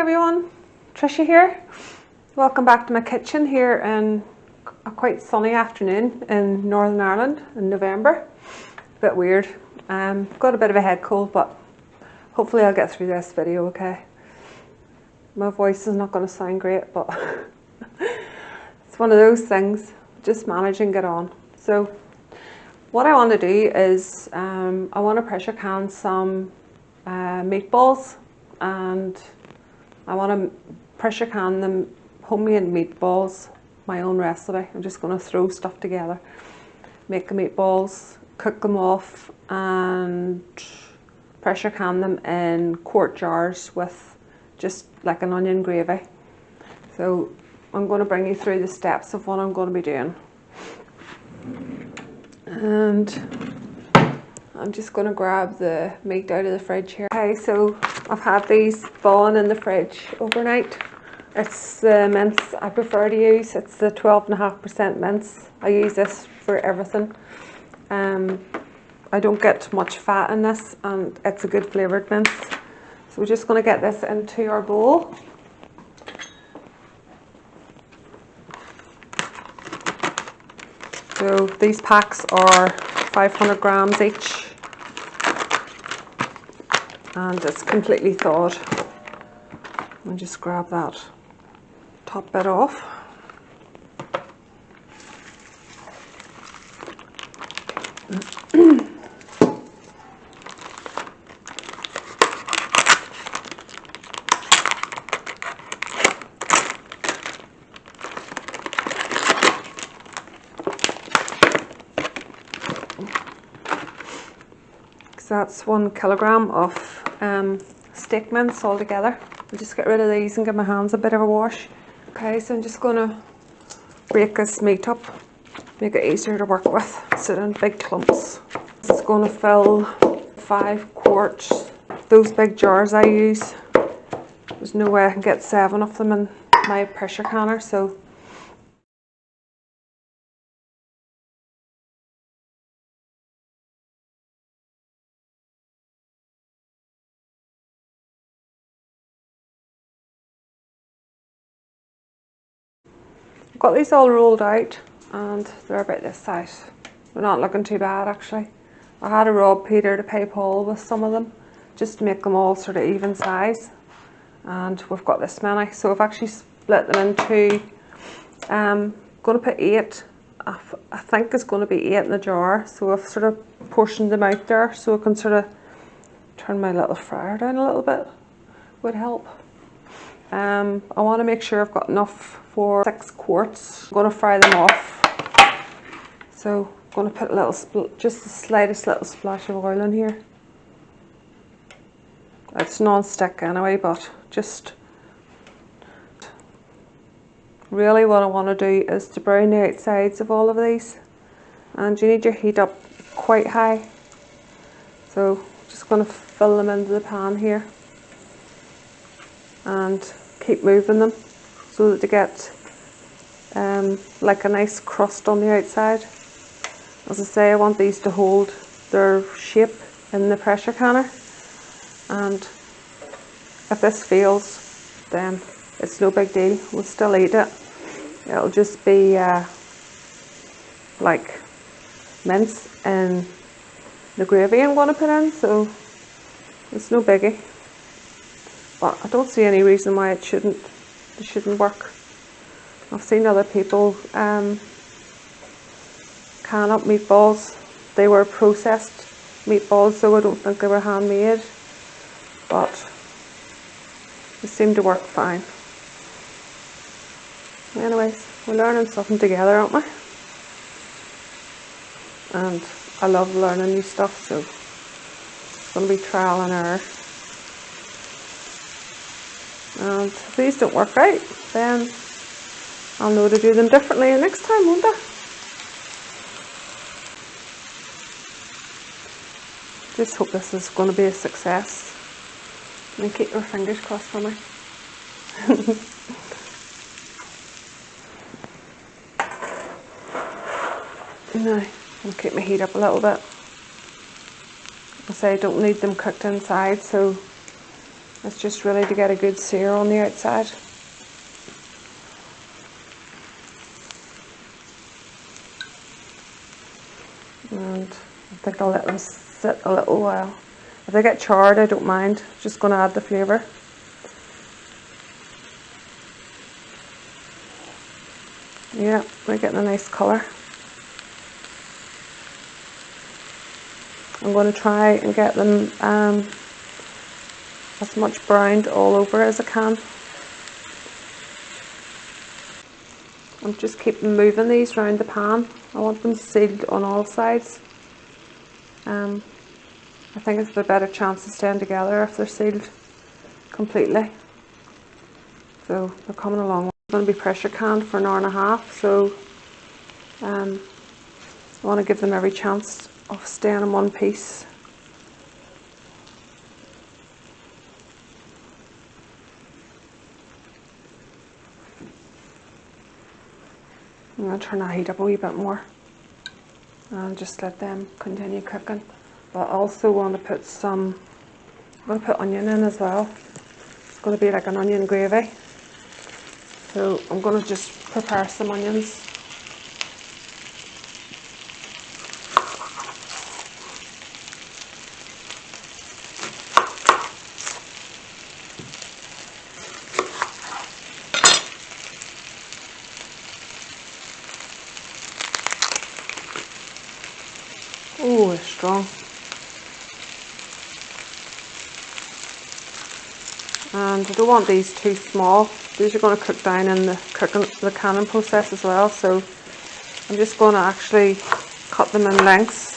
everyone, Trisha here. Welcome back to my kitchen here in a quite sunny afternoon in Northern Ireland in November. A bit weird. Got a bit of a head cold, but hopefully I'll get through this video okay. My voice is not going to sound great, but it's one of those things, just manage and get on. So what I want to do is I want to pressure can some meatballs, and I want to pressure can them homemade meatballs, my own recipe. I'm just going to throw stuff together, make the meatballs, cook them off and pressure can them in quart jars with just like an onion gravy. So I'm going to bring you through the steps of what I'm going to be doing. And I'm just going to grab the meat out of the fridge here. Okay, so I've had these thawing in the fridge overnight. It's the mince I prefer to use. It's the 12.5% mince. I use this for everything. I don't get much fat in this, and it's a good flavoured mince. So we're just going to get this into our bowl. So these packs are 500 grams each, and it's completely thawed. I'll just grab that top bit off. So that's 1 kilogram of steak mince altogether. I'll just get rid of these and give my hands a bit of a wash. Okay, so I'm just going to break this meat up, make it easier to work with, sit in big clumps. It's going to fill 5 quarts. Those big jars I use, there's no way I can get 7 of them in my pressure canner, so I've got these all rolled out and they're about this size. They're not looking too bad actually. I had to rob Peter to pay Paul with some of them just to make them all sort of even size, and we've got this many. So I've actually split them into, going to put 8, I think it's going to be 8 in the jar, so I've sort of portioned them out there so I can sort of turn my little fryer down a little bit, would help. I want to make sure I've got enough for 6 quarts. I'm going to fry them off. So I'm going to put a little, just the slightest little splash of oil in here. It's non-stick anyway, but just really what I want to do is to brown the outsides of all of these. And you need your heat up quite high. So I'm just going to fill them into the pan here and keep moving them so that they get like a nice crust on the outside. As I say, I want these to hold their shape in the pressure canner, and if this fails then it's no big deal, we'll still eat it. It'll just be like mince in the gravy I'm going to put in, so it's no biggie. But I don't see any reason why it shouldn't work. I've seen other people can up meatballs. They were processed meatballs, so I don't think they were handmade, but they seem to work fine. Anyways, we're learning something together, aren't we? And I love learning new stuff, so it's going to be trial and error. And if these don't work out, then I'll know to do them differently next time, won't I? Just hope this is going to be a success. And keep your fingers crossed for me. Now, I'll keep my heat up a little bit. I say I don't need them cooked inside, so It's just really to get a good sear on the outside. And I think I'll let them sit a little while. If they get charred, I don't mind. Just going to add the flavour. Yeah, we're getting a nice colour. I'm going to try and get them as much browned all over as I can. I'm just keeping moving these around the pan. I want them sealed on all sides. I think it's a better chance of staying together if they're sealed completely. So they're coming along. It's going to be pressure canned for an hour and a half, so I want to give them every chance of staying in one piece. I'm going to turn that heat up a wee bit more and just let them continue cooking. But I also want to put I'm going to put onion in as well. It's going to be like an onion gravy. So I'm going to just prepare some onions. Oh, it's strong. And I don't want these too small. These are going to cook down in the canning process as well. So I'm just going to actually cut them in lengths.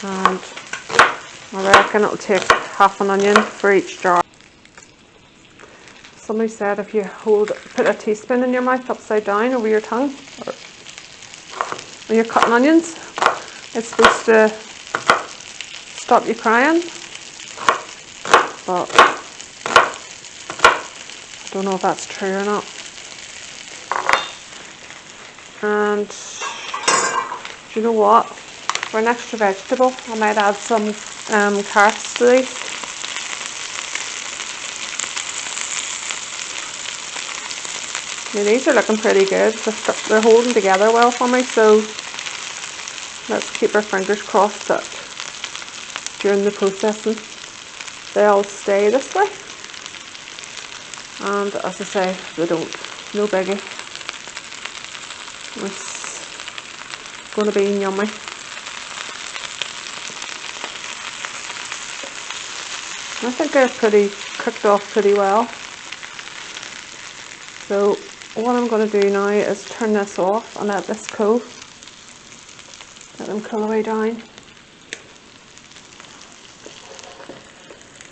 And I reckon it'll take half an onion for each jar. Somebody said if you put a teaspoon in your mouth upside down over your tongue when you're cutting onions, it's supposed to stop you crying. But I don't know if that's true or not. And do you know what? For an extra vegetable, I might add some carrots to these. Yeah, these are looking pretty good. They're holding together well for me, so let's keep our fingers crossed that during the processing they all stay this way. And as I say, they don't, no biggie. It's going to be yummy. I think they're cooked off pretty well. So what I'm going to do now is turn this off and let this cool. Let them cool away down.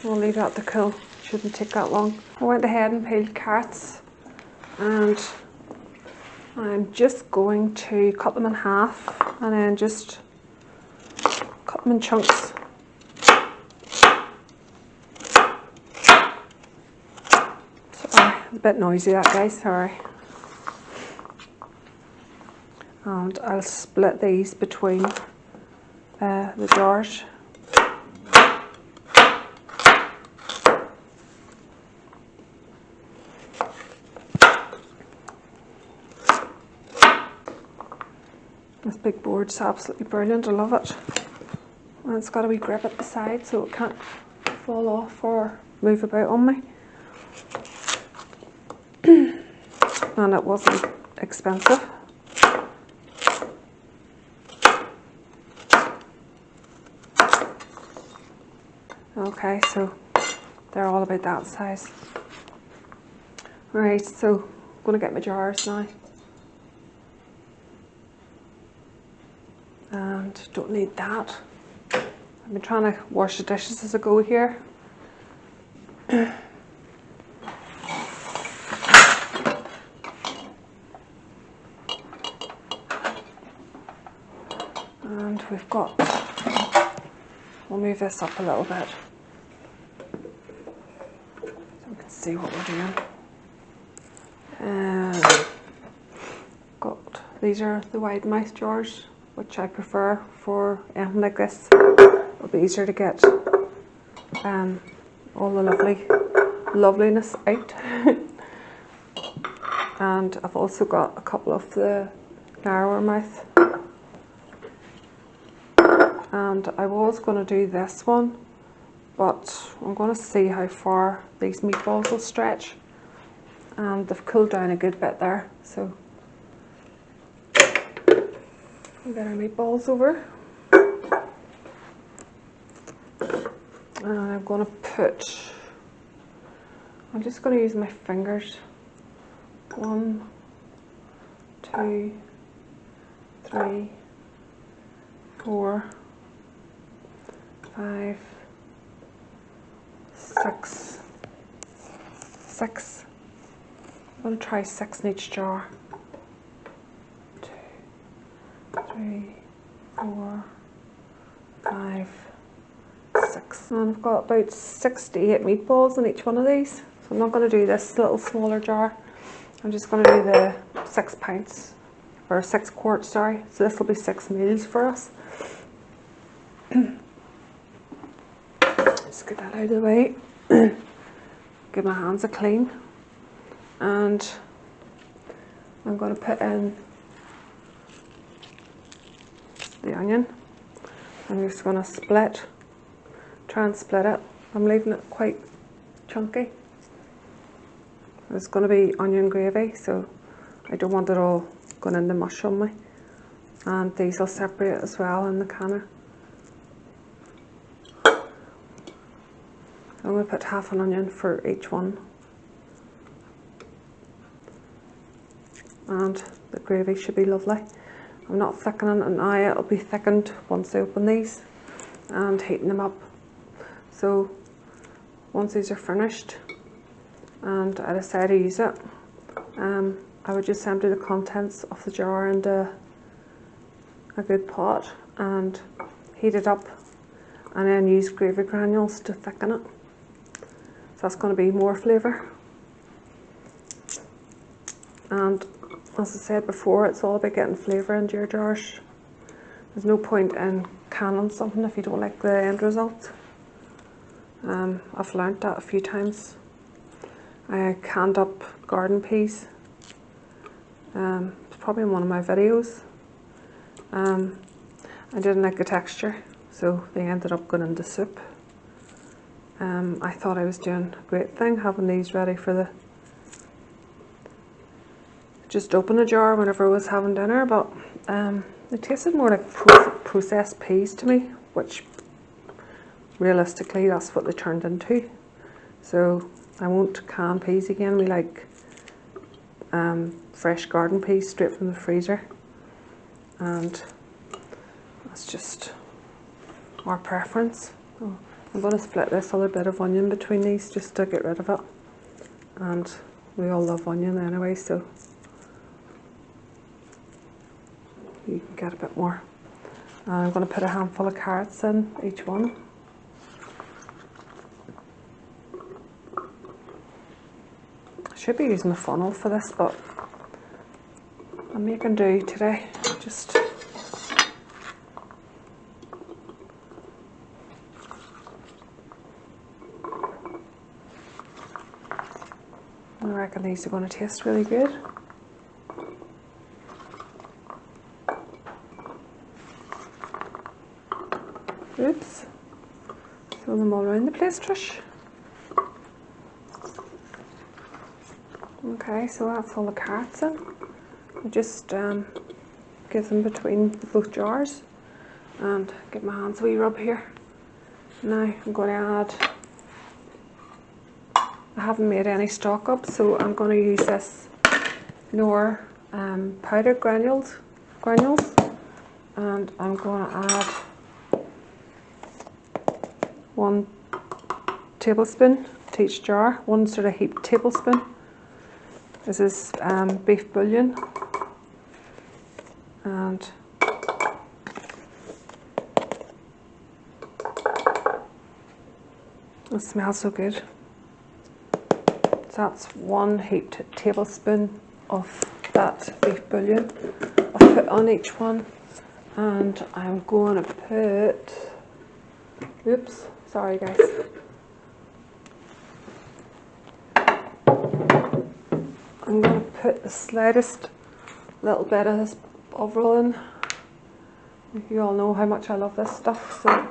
We'll leave that to cool. Shouldn't take that long. I went ahead and peeled carrots, and I'm just going to cut them in half and then just cut them in chunks. Sorry, a bit noisy that, guys, sorry. And I'll split these between the jars. This big board's absolutely brilliant, I love it. And it's got a wee grip at the side so it can't fall off or move about on me. And it wasn't expensive. Okay, so they're all about that size. Right, so I'm going to get my jars now. And don't need that. I've been trying to wash the dishes as I go here. And we've got, we'll move this up a little bit so we can see what we're doing. These are the wide mouth jars. which I prefer for anything like this. It'll be easier to get all the loveliness out. And I've also got a couple of the narrower mouth. And I was going to do this one, but I'm going to see how far these meatballs will stretch. And they've cooled down a good bit there, so we'll get our meatballs over. And I'm going to I'm just going to use my fingers. 1, 2, 3, 4, 5, 6. I'm going to try 6 in each jar. 2, 3, 4, 5, 6. And I've got about 6 to 8 meatballs in each one of these. So I'm not going to do this little smaller jar. I'm just going to do the 6 pints, or 6 quarts, sorry. So this will be 6 meals for us. Just get that out of the way. Give my hands a clean. And I'm going to put in the onion. I'm just going to try and split it. I'm leaving it quite chunky. It's going to be onion gravy, so I don't want it all going in the mush on me. And these will separate as well in the canner. I'm going to put half an onion for each one. And the gravy should be lovely. I'm not thickening it now, it'll be thickened once I open these and heating them up. So once these are finished and I decide to use it, I would just empty the contents of the jar into a good pot and heat it up, and then use gravy granules to thicken it. So that's going to be more flavour. And as I said before, it's all about getting flavour into your jars. There's no point in canning something if you don't like the end result. I've learnt that a few times. I canned up garden peas. It's probably in one of my videos. I didn't like the texture, so they ended up going into soup. I thought I was doing a great thing having these ready for the just open a jar whenever I was having dinner, but it tasted more like processed peas to me, which realistically that's what they turned into. So I won't can peas again. We like fresh garden peas straight from the freezer, and that's just our preference. So I'm going to split this other bit of onion between these just to get rid of it, and we all love onion anyway, so you can get a bit more. And I'm going to put a handful of carrots in each one. I should be using a funnel for this, but I'm making do today. Just I reckon these are going to taste really good. Oops, throw them all around the place, Trish. Okay, so that's all the carrots in. I just give them between both jars and give my hands a wee rub here. Now I'm going to add, I haven't made any stock up, so I'm going to use this Knorr powdered granules, and I'm going to add 1 tablespoon to each jar, 1 sort of heaped tablespoon. This is beef bouillon, and it smells so good. So that's 1 heaped tablespoon of that beef bouillon. I'll put on each one, And I'm going to put, oops, sorry guys. I'm going to put the slightest little bit of this bovril in. You all know how much I love this stuff, so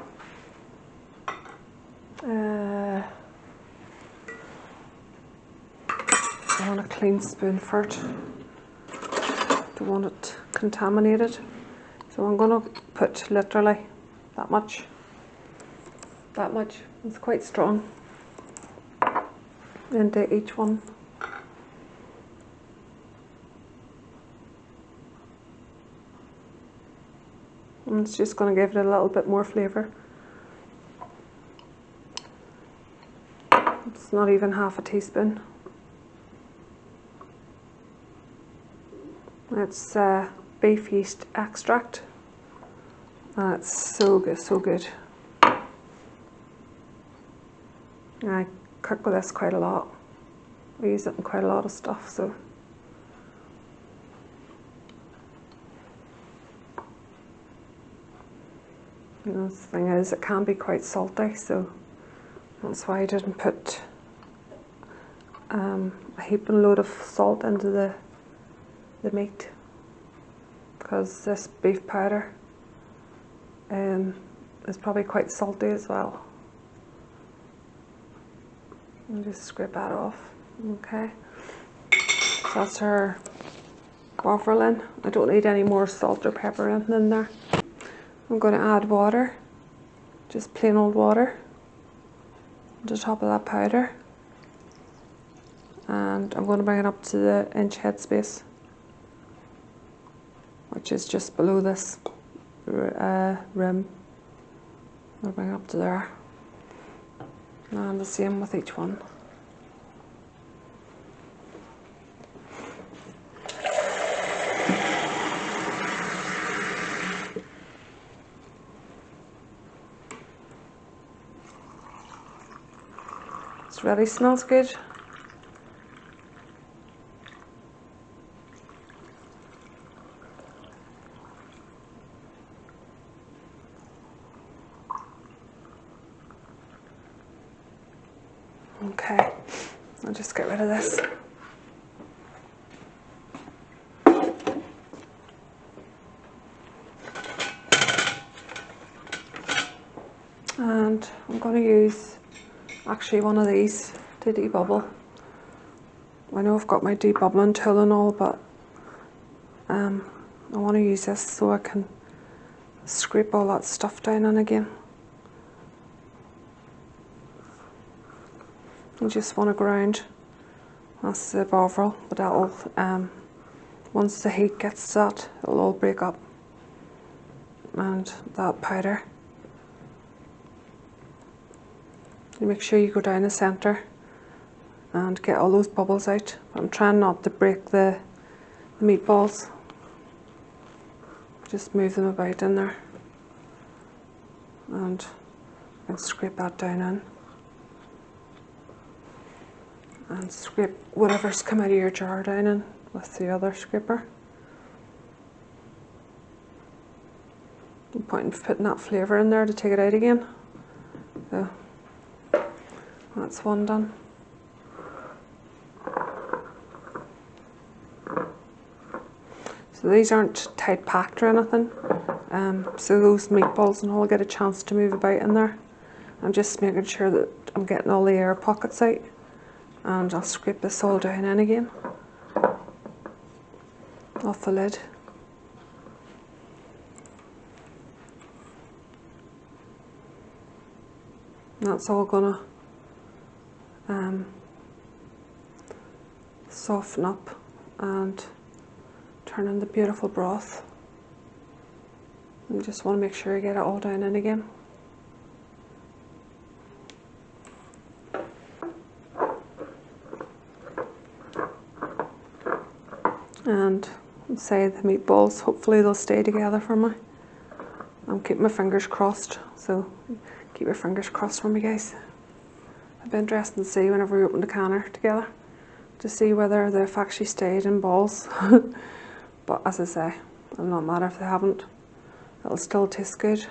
I want a clean spoon for it. Don't want it contaminated. So I'm going to put literally that much. That much. It's quite strong into each one. And it's just going to give it a little bit more flavour. It's not even half a teaspoon. It's beef yeast extract. And it's so good, so good. I cook with this quite a lot. I use it in quite a lot of stuff, so. You know, the thing is, it can be quite salty, so that's why I didn't put a heaping load of salt into the meat, because this beef powder is probably quite salty as well. And just scrape that off. Okay, so that's our bovril in. I don't need any more salt or pepper or anything in there. I'm going to add water, just plain old water, on the top of that powder, and I'm going to bring it up to the inch head space, which is just below this rim. I'll bring it up to there, and the same with each one. It really smells good. Okay, I'll just get rid of this. And I'm going to use actually one of these to debubble. I know I've got my debubbling tool and all, but I want to use this so I can scrape all that stuff down in again. You just want to ground. That's the bovril, but that'll once the heat gets to that, it'll all break up. And that powder, you make sure you go down the centre and get all those bubbles out. I'm trying not to break the meatballs. Just move them about in there and scrape that down in. And scrape whatever's come out of your jar down in with the other scraper. No point in putting that flavour in there to take it out again. So that's one done. So these aren't tight packed or anything, so those meatballs and all get a chance to move about in there. I'm just making sure that I'm getting all the air pockets out. And I'll scrape this all down in again, off the lid. And that's all gonna soften up and turn into beautiful broth. You just want to make sure you get it all down in again. And say the meatballs, hopefully they'll stay together for me. I'm keeping my fingers crossed, so keep your fingers crossed for me, guys. It'd be interesting to see whenever we open the canner together to see whether they've actually stayed in balls. But as I say, I'm not mad if they haven't. it'll still taste good.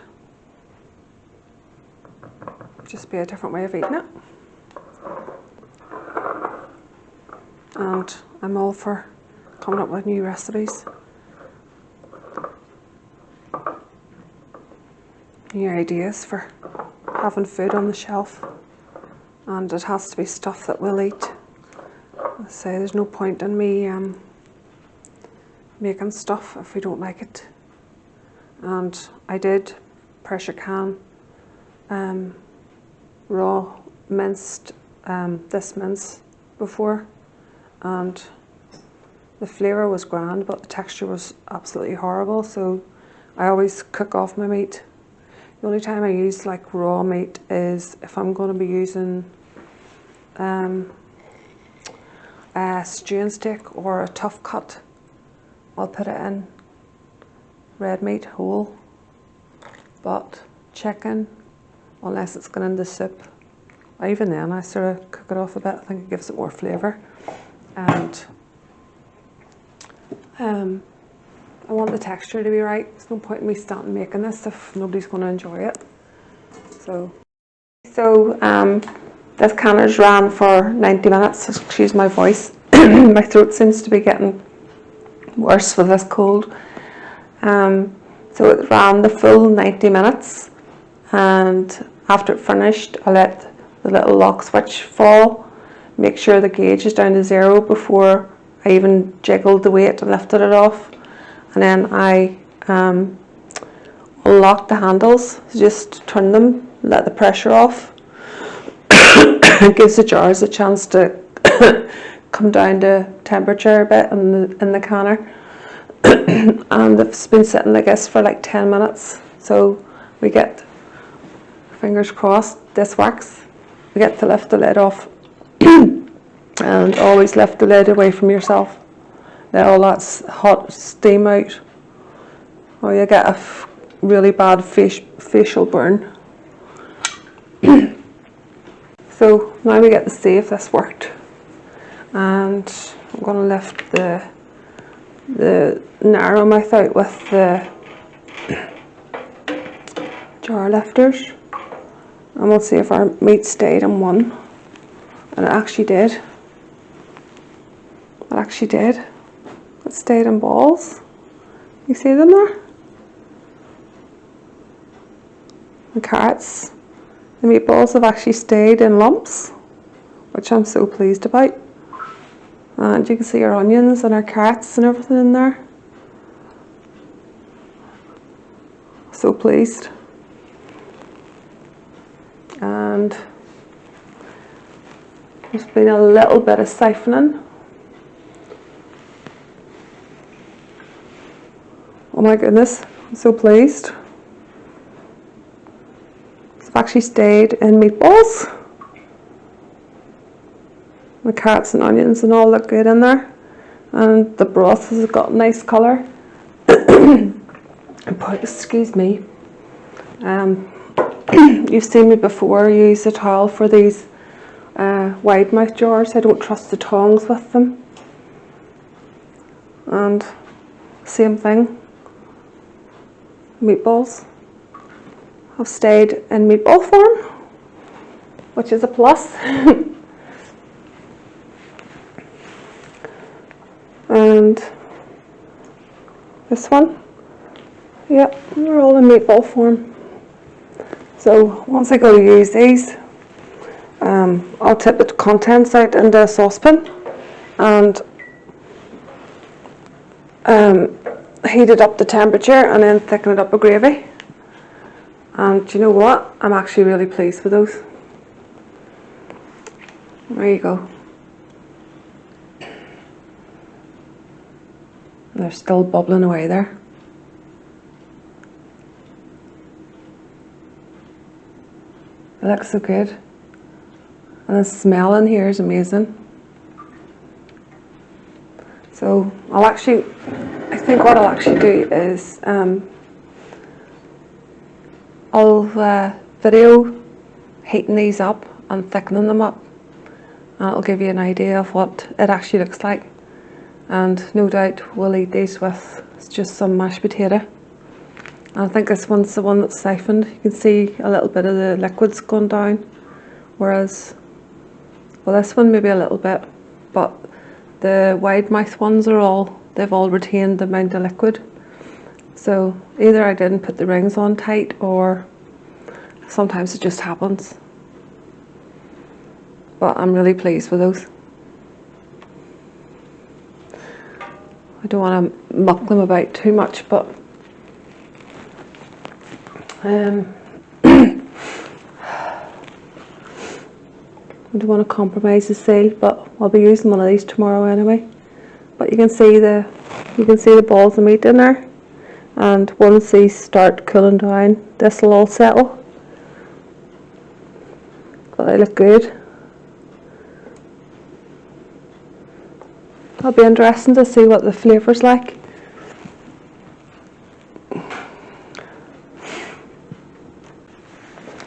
Just be a different way of eating it. And I'm all for coming up with new recipes, new ideas for having food on the shelf. And it has to be stuff that we'll eat. I say there's no point in me making stuff if we don't like it. And I did pressure can raw minced this mince before, and the flavour was grand, but the texture was absolutely horrible. So I always cook off my meat. The only time I use like raw meat is if I'm going to be using a stewing steak or a tough cut. I'll put it in red meat whole, but chicken, unless it's gone in the soup, even then I sort of cook it off a bit. I think it gives it more flavour. And I want the texture to be right. There's no point in me starting making this if nobody's going to enjoy it. So this canner's ran for 90 minutes. Excuse my voice. My throat seems to be getting worse with this cold. So it ran the full 90 minutes, and after it finished, I let the little lock switch fall, make sure the gauge is down to 0 before I even jiggled the weight and lifted it off. And then I unlocked the handles, just turn them, let the pressure off. It gives the jars a chance to come down to temperature a bit in the canner. And it's been sitting like this for like 10 minutes. So we get, fingers crossed, this works. We get to lift the lid off. And always lift the lid away from yourself. Let all that hot steam out, or you get a really bad facial burn. So now we get to see if this worked. And I'm going to lift the narrow mouth out with the jar lifters, and we'll see if our meat stayed in one. And it actually did. It actually did. It stayed in balls. You see them there? The carrots, the meatballs have actually stayed in lumps, which I'm so pleased about. And you can see our onions and our carrots and everything in there. So pleased. And there's been a little bit of siphoning. Oh my goodness, I'm so pleased. It's actually stayed in meatballs. The carrots and onions and all look good in there. And the broth has got a nice colour. Excuse me. You've seen me before use a towel for these wide mouth jars. I don't trust the tongs with them. And same thing. Meatballs have stayed in meatball form, which is a plus. And this one, yep, they're all in meatball form. So once I go to use these, I'll tip the contents out into a saucepan and heat it up to temperature and then thicken it up with gravy. And do you know what? I'm actually really pleased with those. There you go. They're still bubbling away there. It looks so good. And the smell in here is amazing. So I think what I'll actually do is I'll video heating these up and thickening them up, and it'll give you an idea of what it actually looks like. And no doubt we'll eat these with just some mashed potato. I think this one's the one that's siphoned. You can see a little bit of the liquids going down, whereas, well, this one maybe a little bit, but the wide mouth ones they've all retained the amount of liquid. So either I didn't put the rings on tight, or sometimes it just happens. But I'm really pleased with those. I don't want to muck them about too much, but I don't want to compromise the seal, but I'll be using one of these tomorrow anyway. But you can see the balls of meat in there, and once these start cooling down, this will all settle. But they look good. It'll be interesting to see what the flavour's like.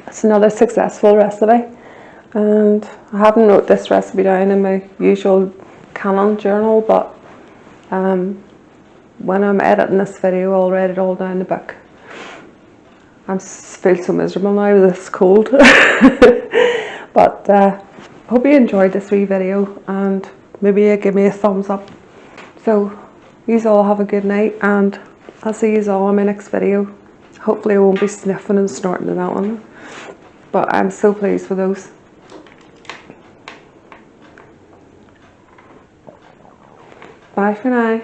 It's another successful recipe, and I haven't wrote this recipe down in my usual canon journal, but when I'm editing this video I'll write it all down in the book. I feel so miserable now with this cold. But hope you enjoyed this wee video, and maybe you give me a thumbs up. So you all have a good night, and I'll see you all in my next video. Hopefully I won't be sniffing and snorting in that one, but I'm so pleased with those. Bye for now.